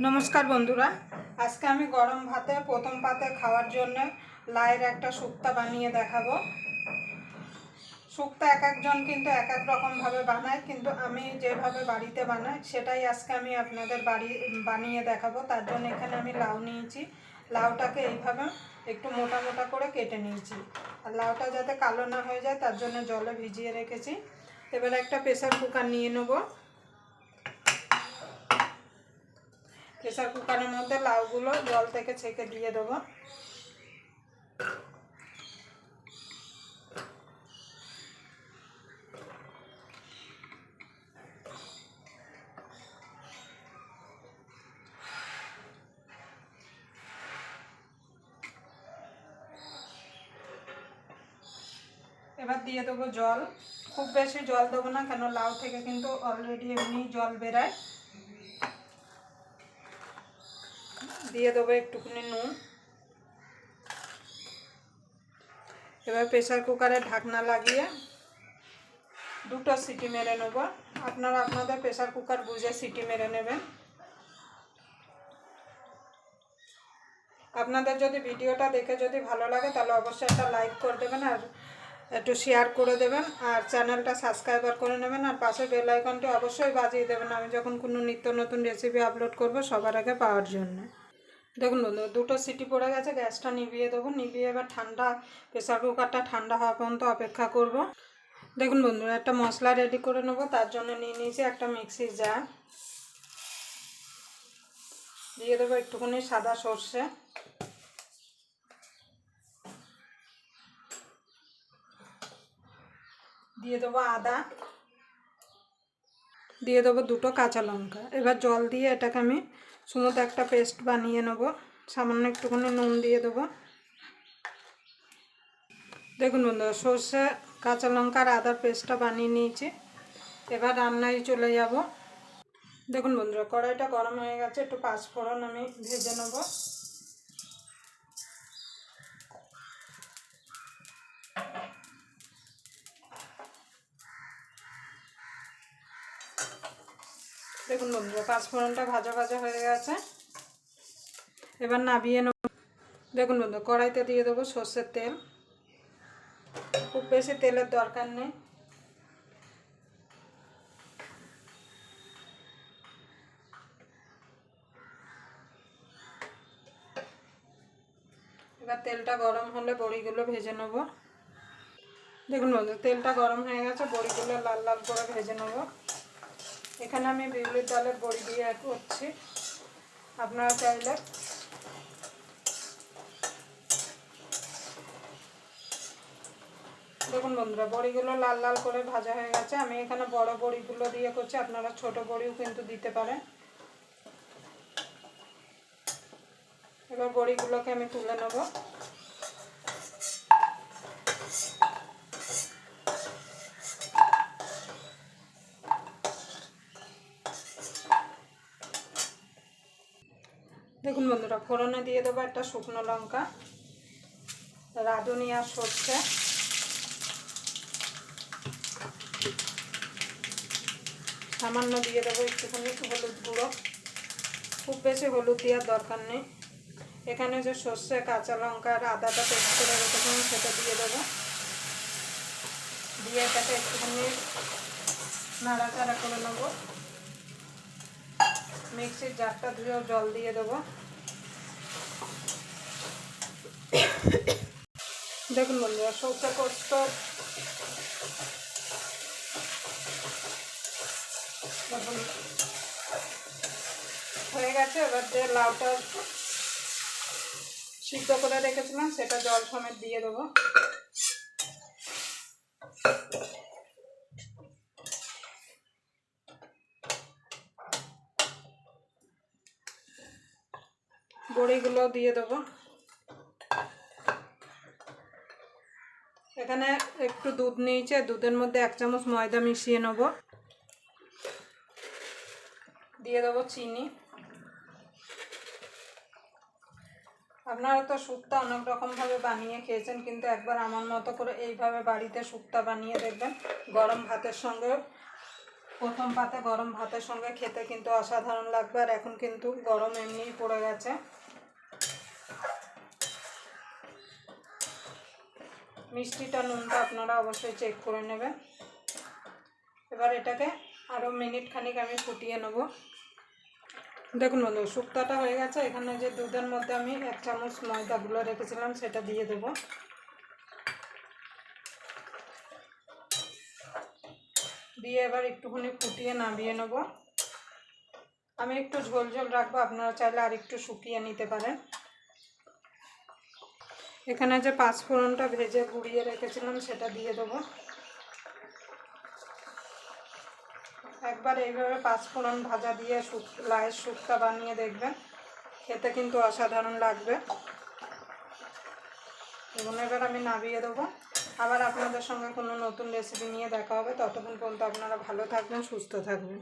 नमस्कार बंधुरा आज के आमी गरम भाते प्रथम पाते खावार जन्य लाइर एक शुक्ता बानिए देखाबो। शुक्ता एक एकजन किन्तु एक एक रकम भावे बानाय किन्तु आमी जेभावे बाड़ीते बानाई सेटाई आजके आमी आपनादेर बानिए देखाबो। तार जन्य एखाने आमी लाउ नियेछि, लाउटाके एइभावे एकटु मोटा मोटा करे केटे नियेछि और लाउटा जाते कालो ना हये जाय तार जन्य जले भिजिए रेखेछि। एबारे एकटा प्रेसार कुकार निये नेब। प्रेसार कुकारेर मध्य लाउगुलो जल थेके छेके दिए देब। एबार दिए देब जल, खूब बेशी जल देब ना केन लाउ थेके किन्तु अलरेडी एमनि जल बेराय। दिए देव एकटुखानी नुन। एबार प्रेसार कुकारे ढाकना लागिए दुटो सीटी मेरे नेब। आपनारा आपनादेर प्रेसार कुकार बुझे सीटी मेरे नेबेन। आपनादेर जोदि भिडियोटा देखे जोदि भालो लागे ताहले अवश्यई एकटा लाइक करे देबेन और एकटु शेयर करे देबेन और चैनलटा सबस्क्राइब करे नेबेन और पाशे बेल आइकनटी अवश्यई बाजिए देबेन आमि जखन कोनो नित्य नतुन रेसिपि आपलोड करब सबार आगे पाওয়ার জন্য। देखुन बंधु दुटो सीटी पड़े गेছে, গ্যাসটা নিভিয়ে দেবো। নিভিয়ে এবার ঠান্ডা প্রেসার কুকারটা ঠান্ডা হওয়া পর্যন্ত অপেক্ষা করব। দেখুন বন্ধু একটা মশলা রেডি করে নেব। তার জন্য নিয়ে নিয়েছি একটা মিক্সির জার। দিয়ে দেবো একটুখানি সাদা সরষে, দিয়ে দেবো আদা, দিয়ে দেবো দুটো কাঁচা লঙ্কা। এবার জল দিয়ে এটাকে আমি স্মুথ একটা পেস্ট বানিয়ে নেব। সামান্য একটুখানি নুন দিয়ে দেবো। দেখুন বন্ধুরা সরষে কাঁচা লঙ্কা আর আদার পেস্টটা বানিয়ে নিয়েছি। এবার রান্নায় চলে যাব। দেখুন বন্ধুরা কড়াইটা গরম হয়ে গেছে, একটু পাঁচফোড়ন আমি ভেজে নেব। দেখুন বন্ধুরা পাঁচফোড়নটা ভাজা ভাজা হয়ে গেছে, এবার নামিয়ে নেব। দেখুন বন্ধু কড়াইতে দিয়ে দেবো সরষের তেল। খুব বেশি তেলের দরকার নেই। এবার তেলটা গরম হলে বড়িগুলো ভেজে নেব। দেখুন বন্ধু তেলটা গরম হয়ে গেছে, বড়িগুলো লাল লাল করে ভেজে নেব। এখানে আমি বিউলির ডালের বড়ি দিয়ে করছি, আপনারা চাইলে দেখুন বন্ধুরা বড়িগুলো লাল লাল করে ভাজা হয়ে গেছে। আমি এখানে বড় বড়িগুলো দিয়ে করছি, আপনারা ছোট বড়িও কিন্তু দিতে পারেন। এবার বড়িগুলোকে আমি তুলে নেব। দেখুন বন্ধুরা ফোড়নে দিয়ে দেবো একটা শুকনো লঙ্কা, রাঁধুনি আর সরষে, সামান্য দিয়ে দেবো একটুখানি হলুদ গুঁড়ো। খুব বেশি হলুদ দেওয়ার দরকার নেই। এখানে যে সরষে কাঁচা লঙ্কা আর আদাটা পেস্ট করে রেখেছিলাম সেটা দিয়ে দেবো। দিয়ে এটাকে একটুখানি নাড়াচাড়া করে নেব। মিক্সির জারটা ধুয়েও জল দিয়ে দেবো। দেখুন বন্ধুরা সরষে পোস্ত হয়ে গেছে। এবার যে লাউটা সিদ্ধ করে রেখেছিলাম সেটা জল সমেত দিয়ে দেবো। বড়িগুলো দিয়ে দেবো। এখানে একটু দুধ নিয়েছে, দুধের মধ্যে 1 চামচ ময়দা মিশিয়ে নেব। দিয়ে দেবো চিনি। আপনারা তো শুক্তা অনেক রকমভাবে বানিয়ে খেয়েছেন, কিন্তু একবার আমার মতো করে এইভাবে বাড়িতে শুক্তা বানিয়ে দেখবেন। গরম ভাতের সঙ্গে প্রথম পাতে গরম ভাতের সঙ্গে খেতে কিন্তু অসাধারণ লাগবে। আর এখন কিন্তু গরম এমনিই পড়ে গেছে। মিষ্টিটা নুনটা আপনারা অবশ্যই চেক করে নেবেন। এবার এটাকে আরও মিনিট খানিক আমি ফুটিয়ে নেব। দেখুন বন্ধু, শুক্তাটা হয়ে গেছে। এখানে যে দুধের মধ্যে আমি 1 চামচ ময়দাগুলো রেখেছিলাম সেটা দিয়ে দেবো। দিয়ে এবার একটুখানি ফুটিয়ে নামিয়ে নেব। আমি একটু ঝোল ঝোল রাখবো, আপনারা চাইলে আর একটু শুকিয়ে নিতে পারেন। এখানে যে 5 ফোড়নটা ভেজে গুঁড়িয়ে রেখেছিলাম সেটা দিয়ে দেবো। একবার এইভাবে 5 ফোড়ন ভাজা দিয়ে লায়ের শুক্তা বানিয়ে দেখবেন, খেতে কিন্তু অসাধারণ লাগবে। এবং এবার আমি নামিয়ে দেবো। আবার আপনাদের সঙ্গে কোনো নতুন রেসিপি নিয়ে দেখা হবে। ততক্ষণ পর্যন্ত আপনারা ভালো থাকবেন, সুস্থ থাকবেন।